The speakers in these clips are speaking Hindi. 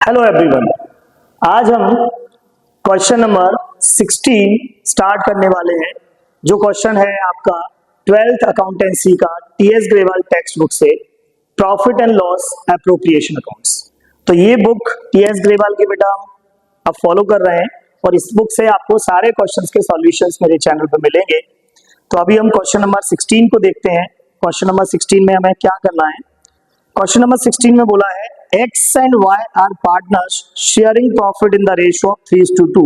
हेलो एवरीवन, आज हम क्वेश्चन नंबर 16 स्टार्ट करने वाले हैं। जो क्वेश्चन है आपका 12th अकाउंटेंसी का टीएस ग्रेवाल टेक्स्ट बुक से profit and loss appropriation accounts. तो ये बुक टीएस ग्रेवाल की बेटा हम अब फॉलो कर रहे हैं और इस बुक से आपको सारे क्वेश्चंस के सॉल्यूशंस मेरे चैनल पर मिलेंगे। तो अभी हम क्वेश्चन नंबर 16 को देखते हैं। क्वेश्चन नंबर 16 में हमें क्या करना है। क्वेश्चन नंबर 16 में बोला है X and Y are partners sharing profit in the ratio of 3:2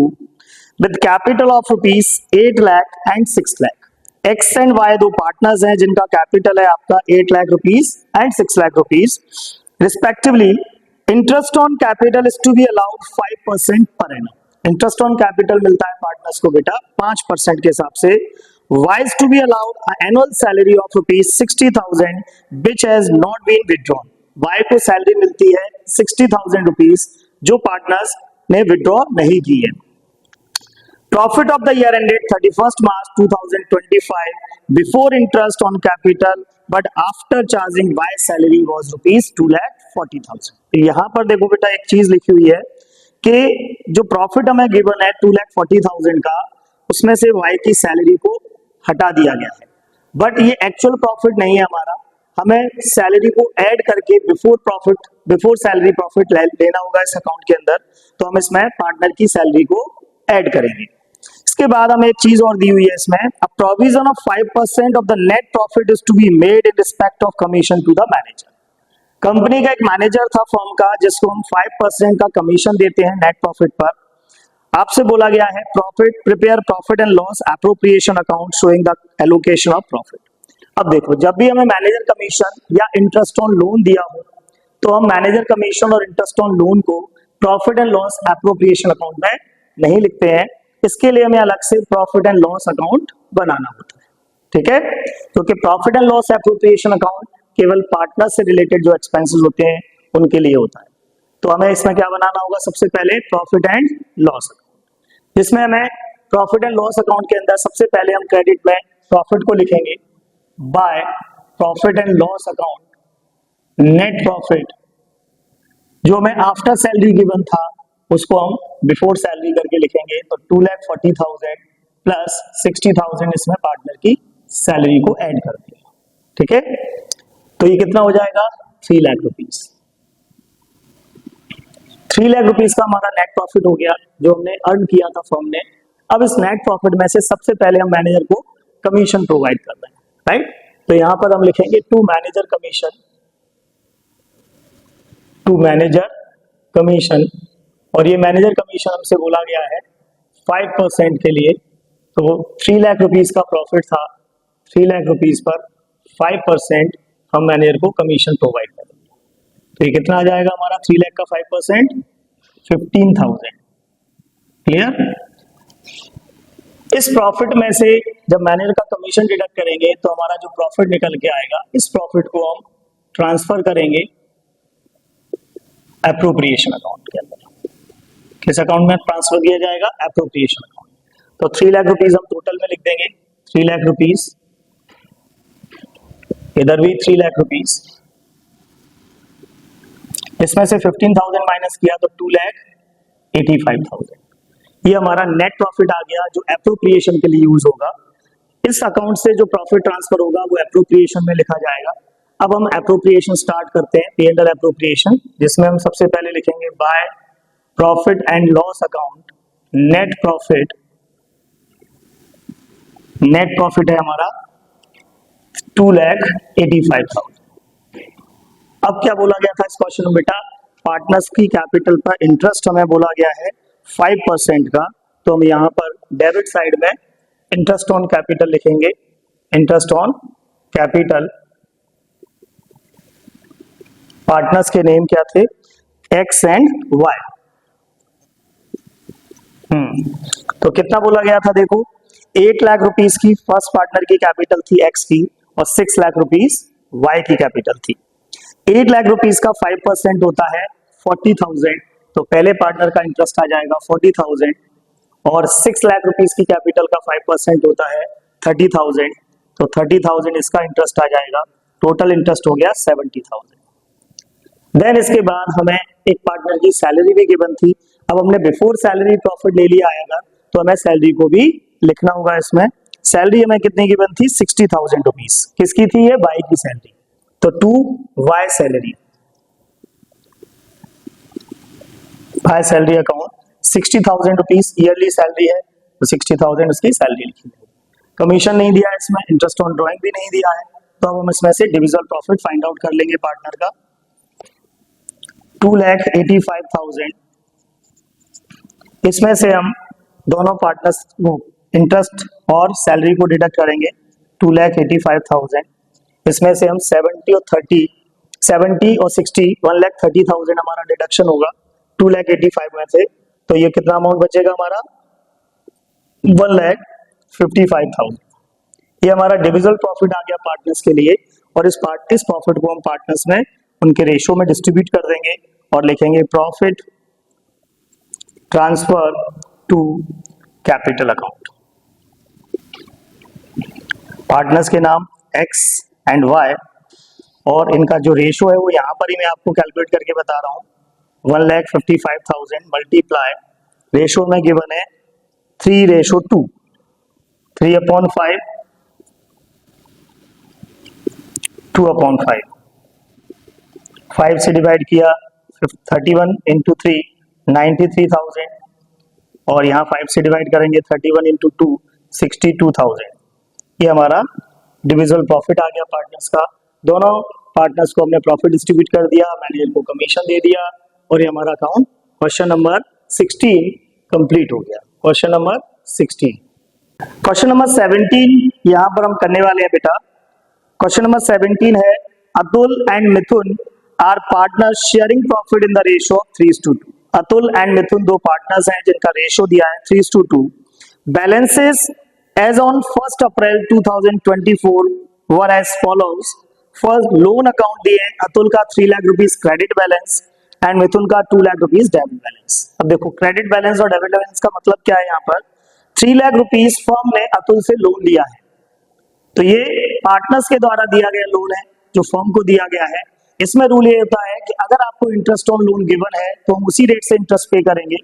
with capital of rupees 8 lakh and 6 lakh। X and Y दो पार्टनर्स हैं जिनका कैपिटल है आपका 8 lakh rupees and 6 lakh rupees respectively. Interest on capital is to be allowed 5% per annum. Interest on capital मिलता है पार्टनर्स को बेटा 5% के हिसाब से। Y is to be allowed an annual salary of rupees 60,000 which has not been withdrawn। Y को सैलरी मिलती है 60,000 रुपीज जो पार्टनर्स ने विड्रॉ नहीं की है। Profit of the year ended 31st March 2025 before interest on capital but after charging Y salary was rupees 2,40,000। यहाँ पर देखो बेटा एक चीज लिखी हुई है कि जो प्रॉफिट हमें गिवन है 2,40,000 का, उसमें से Y की सैलरी को हटा दिया गया है, बट ये एक्चुअल प्रॉफिट नहीं है हमारा। हमें सैलरी को ऐड करके बिफोर सैलरी प्रॉफिट लेना होगा इस अकाउंट के अंदर। तो हम इसमें पार्टनर की सैलरी को ऐड करेंगे। इसके बाद हमें एक चीज और दी हुई है इसमें, a provision of 5% of the net profit is to be made in respect of commission to the manager. Company का एक मैनेजर था फर्म का जिसको हम 5% का कमीशन देते हैं नेट प्रॉफिट पर। आपसे बोला गया है prepare profit and loss appropriation account showing the allocation of profit. अब देखो, जब भी हमें मैनेजर कमीशन या इंटरेस्ट ऑन लोन दिया हो तो हम मैनेजर कमीशन और इंटरेस्ट ऑन लोन को profit and loss appropriation account में नहीं लिखते हैं। इसके लिए हमें अलग से प्रॉफिट एंड लॉस अकाउंट बनाना होता है, ठीक है। क्योंकि profit and loss appropriation account केवल पार्टनर से रिलेटेड जो एक्सपेंसेस होते हैं उनके लिए होता है। तो हमें इसमें क्या बनाना होगा, सबसे पहले प्रॉफिट एंड लॉस अकाउंट, जिसमें हमें प्रॉफिट एंड लॉस अकाउंट के अंदर सबसे पहले हम क्रेडिट में प्रॉफिट को लिखेंगे by profit and loss account net profit. जो हमें आफ्टर सैलरी गिवन था उसको हम बिफोर सैलरी करके लिखेंगे। तो 2,40,000 प्लस 60,000 इसमें पार्टनर की सैलरी को ऐड कर दिया, ठीक है। तो ये कितना हो जाएगा, 3 लाख रुपीज। 3 लाख रुपीज का हमारा नेट प्रॉफिट हो गया जो हमने अर्न किया था फर्म ने। अब इस नेट प्रॉफिट में से सबसे पहले हम मैनेजर को कमीशन प्रोवाइड कर रहे हैं, राइट। तो यहां पर हम लिखेंगे टू मैनेजर कमीशन, और ये मैनेजर कमीशन हमसे बोला गया है 5% के लिए। तो 3 लाख रुपीज का प्रॉफिट था, 3 लाख रुपीज पर 5% हम मैनेजर को कमीशन प्रोवाइड करेंगे। तो ये कितना आ जाएगा हमारा 3 लाख का 5%, 15,000। क्लियर। इस प्रॉफिट में से जब मैनेजर का कमीशन डिडक्ट करेंगे तो हमारा जो प्रॉफिट निकल के आएगा, इस प्रॉफिट को हम ट्रांसफर करेंगे एप्रोप्रिएशन अकाउंट के अंदर। किस अकाउंट में ट्रांसफर किया जाएगा, एप्रोप्रिएशन अकाउंट। तो 3 लाख रुपीज हम टोटल में लिख देंगे, 3 लाख रुपीज, इधर भी 3 लाख रुपीज। इसमें से 15,000 माइनस किया तो 2,85,000। ये हमारा नेट प्रॉफिट आ गया जो एप्रोप्रिएशन के लिए यूज होगा। इस अकाउंट से जो प्रॉफिट ट्रांसफर होगा वो एप्रोप्रिएशन में लिखा जाएगा। अब हम एप्रोप्रिएशन स्टार्ट करते हैं, P&L एप्रोप्रिएशन, जिसमें हम सबसे पहले लिखेंगे by profit and loss account net profit है हमारा 2,85,000। अब क्या बोला गया था इस क्वेश्चन में बेटा, पार्टनर्स की कैपिटल पर इंटरेस्ट हमें बोला गया है 5% का। तो हम यहाँ पर डेबिट साइड में इंटरेस्ट ऑन कैपिटल लिखेंगे। इंटरेस्ट ऑन कैपिटल, पार्टनर्स के नेम क्या थे, X एंड Y। तो कितना बोला गया था, देखो 8 लाख रुपीज की फर्स्ट पार्टनर की कैपिटल थी X की और 6 लाख रुपीज Y की कैपिटल थी। 8 लाख रुपीज का 5% होता है 40,000। तो पहले पार्टनर का इंटरेस्ट आ जाएगा 40,000 और 6 लाख रुपीज की कैपिटल का 5% होता है 30,000। तो 30,000 इसका इंटरेस्ट आ जाएगा, टोटल इंटरेस्ट हो गया 70,000। देन इसके बाद हमें एक पार्टनर की सैलरी भी गिवन थी। अब हमने बिफोर सैलरी प्रॉफिट ले लिया आएगा, तो हमें सैलरी को भी लिखना होगा इसमें। सैलरी हमें कितनी गिवन थी? 60,000 रुपीज। किसकी थी ये? वाई की सैलरी। तो to Y salary, Y salary account 60,000 rupees yearly salary है, तो 60,000 उसकी सैलरी लिखी है। कमीशन नहीं दिया है इसमें, इंटरेस्ट ऑन ड्राइंग भी नहीं दिया है, तो अब हम इसमें से डिविजिबल प्रॉफिट फाइंड आउट कर लेंगे पार्टनर का। 2,85,000, इसमें से हम दोनों पार्टनर्स को इंटरेस्ट और सैलरी को डिडक्ट करेंगे। 2,85,000, इसमें से हम 70 और 30, 70 और 60, 1,30,000 हमारा डिडक्शन होगा 2,85,000 में से। तो ये कितना अमाउंट बचेगा हमारा? 1,55,000। ये हमारा डिविजिबल प्रॉफिट आ गया पार्टनर्स के लिए, और इस प्रॉफिट को हम पार्टनर्स में उनके रेशियो में डिस्ट्रीब्यूट कर देंगे और लिखेंगे profit transfer to capital account. Partners के नाम एक्स एंड वाई, और इनका जो रेशियो है वो यहाँ पर ही मैं आपको कैलकुलेट करके बता रहा हूँ। 1,55,000 मल्टीप्लाई, रेशियो में गिवन है 3:2, 3/5, 2/5, 5 से डिवाइड किया 31 इंटू 3, 93,000, और यहाँ 5 से डिवाइड करेंगे 31 इंटू 2, 62,000। ये हमारा डिविजिबल प्रॉफिट आ गया पार्टनर्स का। दोनों पार्टनर्स को हमने प्रॉफिट डिस्ट्रीब्यूट कर दिया, मैनेजर को कमीशन दे दिया, और ये हमारा अकाउंट क्वेश्चन नंबर 16 कंप्लीट हो गया। Question number 16। क्वेश्चन नंबर 17 यहाँ पर हम करने वाले हैं बेटा। क्वेश्चन नंबर 17 है, Atul and Mithun are partners sharing profit in the ratio of 3:2। Atul and Mithun दो पार्टनर्स हैं जिनका रेशियो दिया है 3:2। Balances as on 1 April 2024 were as follows. First loan account दिए हैं, अतुल का 3 lakh rupees credit balance and Mithun का 2 लाख रुपीज डेबिट बैलेंस। अब देखो क्रेडिट बैलेंस और डेबिट बैलेंस का मतलब क्या है। यहाँ पर 3 लाख रुपीज फर्म ने अतुल से लोन लिया है, तो ये पार्टनर्स के द्वारा दिया गया लोन है जो फर्म को दिया गया है। इसमें रूल ये होता है कि अगर आपको इंटरेस्ट ऑन लोन गिवन है तो हम उसी रेट से इंटरेस्ट पे करेंगे,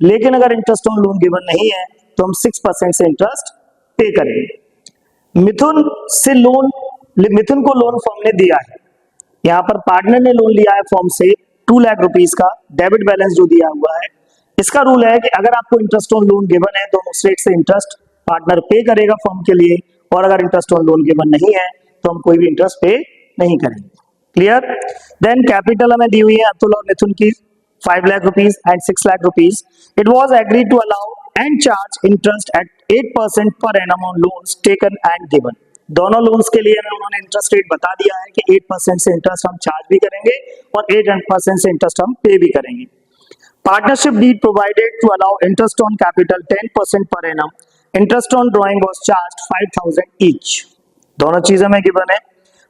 लेकिन अगर इंटरेस्ट ऑन लोन गिवन नहीं है तो हम 6% से इंटरेस्ट पे करेंगे। मिथुन को लोन फर्म ने दिया है, यहाँ पर पार्टनर ने लोन लिया है फर्म से 2 लाख रुपीज का, डेबिट बैलेंस जो दिया हुआ है। इसका रूल है कि अगर आपको इंटरेस्ट ऑन लोन गिवन है तो उस रेट से इंटरेस्ट पार्टनर पे करेगा फर्म के लिए, और अगर इंटरेस्ट ऑन लोन गिवन नहीं है तो हम कोई भी इंटरेस्ट पे नहीं करेंगे। क्लियर? देन कैपिटल हमें दी हुई है अतुल और मिथुन की 5 lakh rupees and 6 lakh rupees. It was agreed to allow and charge interest at 8% per annum on loans taken and given. दोनों लोन्स के लिए उन्होंने इंटरेस्ट रेट बता दिया है कि 8% से इंटरेस्ट हम चार्ज भी करेंगे और 8% से इंटरेस्ट हम पे भी करेंगे। Partnership deed provided to allow interest on capital 10% per annum. Interest on drawing was charged 5,000 each. दोनों चीजें में गिवन है।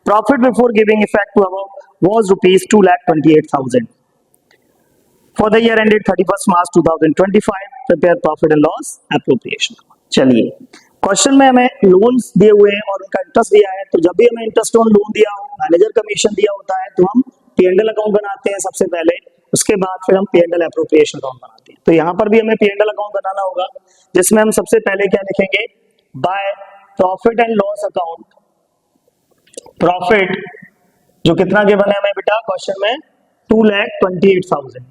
Profit before giving effect to above was rupees 2,28,000 for the year ended 31 March 2025। Prepare profit and loss appropriation. चलिए क्वेश्चन में हमें लोन्स दिए हुए हैं और उनका इंटरेस्ट दिया है, तो जब भी हमें इंटरेस्ट ऑन लोन दिया हो, मैनेजर कमीशन दिया होता है, तो हम P&L अकाउंट बनाते हैं सबसे पहले, उसके बाद फिर हम P&L एप्रोप्रिएशन अकाउंट बनाते हैं। तो यहाँ पर भी हमें P&L अकाउंट बनाना होगा, जिसमें हम सबसे पहले क्या लिखेंगे? By profit and loss account. Profit जो कितना गिवन है हमें बेटा क्वेश्चन में 2,28,000।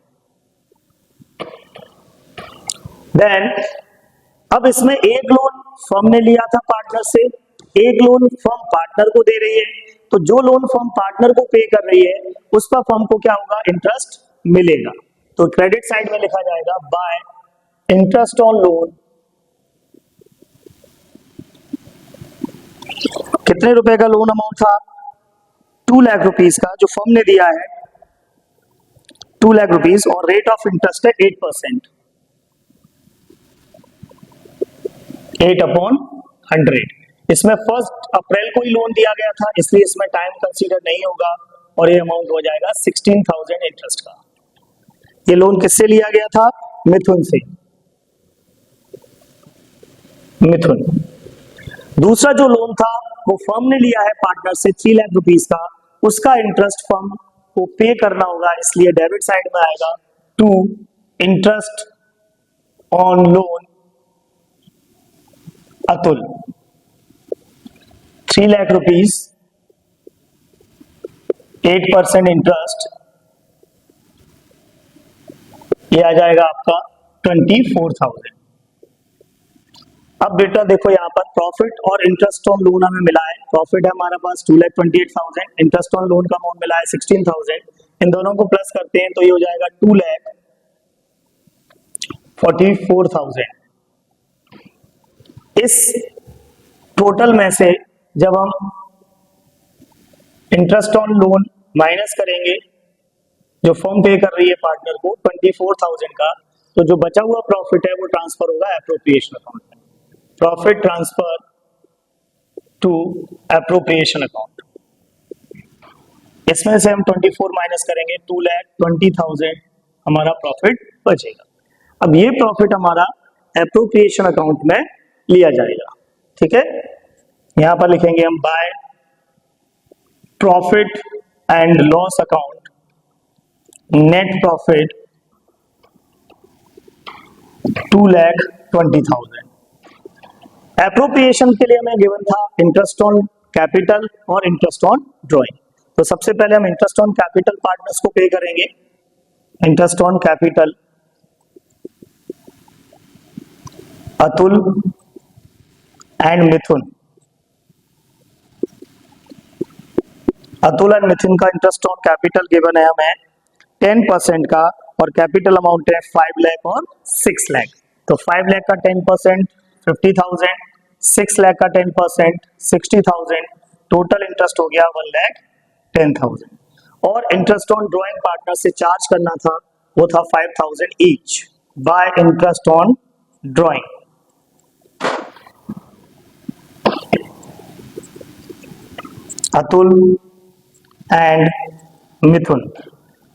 देन अब इसमें एक लोन फर्म ने लिया था पार्टनर से, एक लोन फर्म पार्टनर को दे रही है, तो जो लोन फर्म पार्टनर को पे कर रही है उस पर फर्म को क्या होगा? इंटरेस्ट मिलेगा। तो क्रेडिट साइड में लिखा जाएगा बाय इंटरेस्ट ऑन लोन। कितने रुपए का लोन अमाउंट था? 2 लाख रुपीज का जो फर्म ने दिया है, 2 लाख रुपीज, और रेट ऑफ इंटरेस्ट है 8%, 8/100। इसमें 1 अप्रैल को ही लोन दिया गया था, इसलिए इसमें टाइम कंसीडर नहीं होगा, और ये अमाउंट हो जाएगा 16,000 इंटरेस्ट का। ये लोन किससे लिया गया था? मिथुन से। मिथुन। दूसरा जो लोन था वो फर्म ने लिया है पार्टनर से 3 लाख रुपीज का, उसका इंटरेस्ट फर्म को पे करना होगा, इसलिए डेबिट साइड में आएगा to interest on loan Atul 3 lakh rupees 8% interest, ये आ जाएगा आपका 24,000। अब बेटा देखो यहाँ पर प्रॉफिट और इंटरेस्ट ऑन लोन हमें मिला है, प्रॉफिट है हमारे पास 2,28,000, इंटरेस्ट ऑन लोन का अमाउंट मिला है 16,000, इन दोनों को प्लस करते हैं तो ये हो जाएगा 2,44,000। इस टोटल में से जब हम इंटरेस्ट ऑन लोन माइनस करेंगे जो फर्म पे कर रही है पार्टनर को 24,000 का, तो जो बचा हुआ प्रॉफिट है वो ट्रांसफर होगा एप्रोप्रिएशन अकाउंट में। Profit transfer to appropriation account, इसमें से हम 24 माइनस करेंगे 2,20,000 हमारा प्रॉफिट बचेगा। अब ये प्रॉफिट हमारा एप्रोप्रिएशन अकाउंट में लिया जाएगा, ठीक है। यहां पर लिखेंगे हम by profit and loss account net profit 2,20,000। Appropriation के लिए हमें गिवन था इंटरेस्ट ऑन कैपिटल और इंटरेस्ट ऑन ड्राइंग, तो सबसे पहले हम इंटरेस्ट ऑन कैपिटल पार्टनर्स को पे करेंगे। Interest on capital Atul and Mithun, Atul and Mithun का इंटरेस्ट ऑन कैपिटल गिवन है हमें 10% का, और कैपिटल अमाउंट है 5 लाख और 6 लाख। तो 5 लाख का 10% 50,000, 6 लाख का 10% 60,000, टोटल इंटरेस्ट हो गया 1,10,000। और इंटरेस्ट ऑन ड्राइंग पार्टनर से चार्ज करना था वो था 5,000 each bye interest on drawing. Atul and Mithun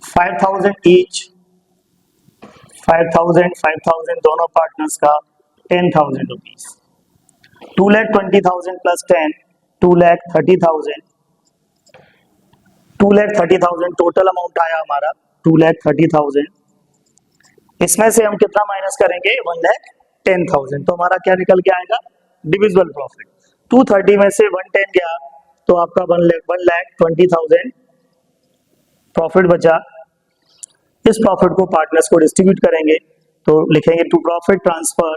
5,000 each, 5,000 दोनों पार्टनर्स का 10,000 रुपीज, 2,20,000 प्लस 10 2,30,000, 2,30,000 टोटल अमाउंट आया हमारा 2,30,000। इसमें से हम कितना माइनस करेंगे 1,10,000, तो हमारा क्या निकल के आएगा डिविजिबल प्रॉफिट। 230 में से 110 गया तो आपका 1,20,000 प्रॉफिट बचा। इस प्रॉफिट को पार्टनर्स को डिस्ट्रीब्यूट करेंगे, तो लिखेंगे to profit transfer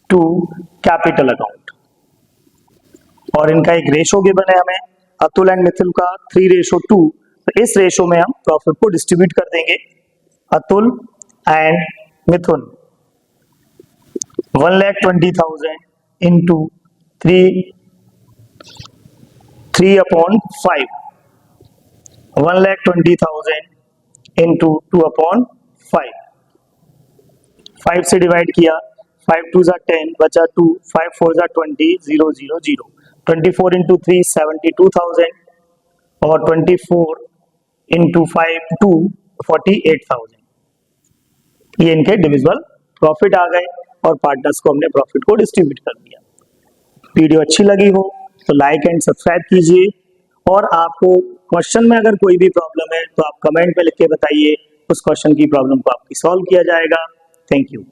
to capital account, और इनका एक रेशो गिवन है हमें अतुल एंड मिथुन का 3:2, तो इस रेशो में हम प्रॉफिट को डिस्ट्रीब्यूट कर देंगे। Atul and Mithun 1,20,000 into 3/5, 1,20,000 into 2/5, 5 से डिवाइड किया, 5 2 जा 10 बचा 2, 5 4 जा 20, 0 0 0, 24 इंटू 3 72,000, और 24 इंटू 5 2 48,000। ये इनके डिविजिबल प्रॉफिट आ गए और पार्टनर्स को हमने प्रॉफिट को डिस्ट्रीब्यूट कर दिया। वीडियो अच्छी लगी हो तो लाइक एंड सब्सक्राइब कीजिए, और आपको क्वेश्चन में अगर कोई भी प्रॉब्लम है तो आप कमेंट में लिख के बताइए, उस क्वेश्चन की प्रॉब्लम को आपकी सॉल्व किया जाएगा। Thank you.